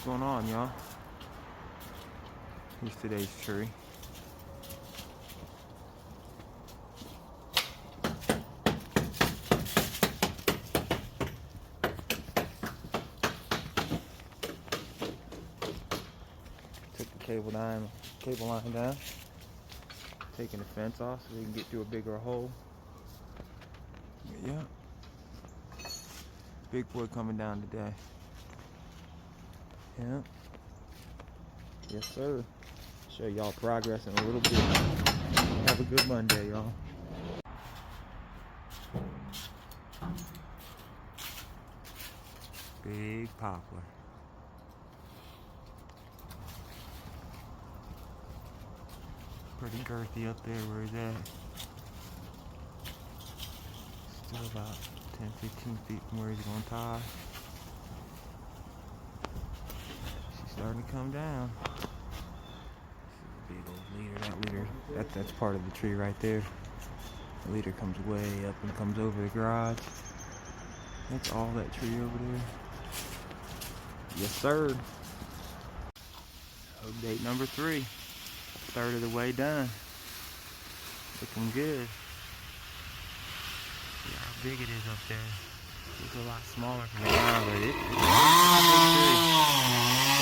going on, y'all? Here's today's tree. Took the cable line down, taking the fence off so we can get through a bigger hole. But yeah, big boy coming down today. Yeah. Yes, sir. Show y'all progress in a little bit. Have a good Monday, y'all. Big poplar. Pretty girthy up there where he's at. Still about 10-15 feet from where he's gonna tie. She's starting to come down. Big old leader. That leader, that's part of the tree right there. The leader comes way up and comes over the garage. That's all that tree over there. Yes, sir. Update number 3. Third of the way done. Looking good. See how big it is up there. It's a lot smaller from the ground, but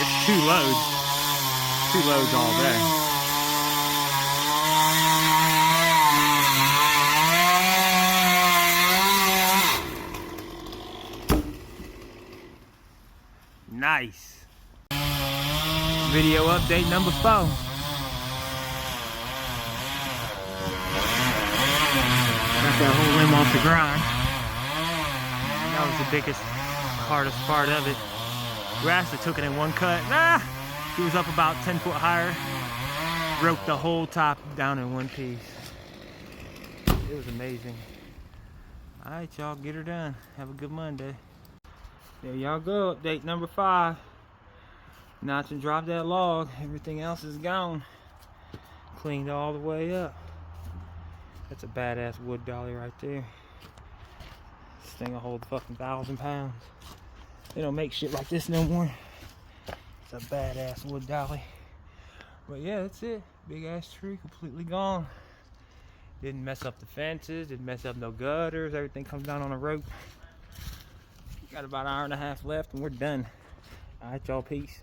it's 2 loads. 2 loads all day. Nice. Video update number 4. Got that whole limb off the ground. That was the biggest, hardest part of it. We actually took it in one cut. He was up about 10 foot higher. Broke the whole top down in one piece. It was amazing. Alright, y'all, get her done. Have a good Monday. There y'all go, update number 5. Notch and drop that log. Everything else is gone. Cleaned all the way up. That's a badass wood dolly right there. This thing will hold fucking 1,000 pounds. They don't make shit like this no more. It's a badass wood dolly. But yeah, that's it. Big ass tree, completely gone. Didn't mess up the fences, didn't mess up no gutters. Everything comes down on a rope. Got about an hour and a half left and we're done. Alright, y'all, peace.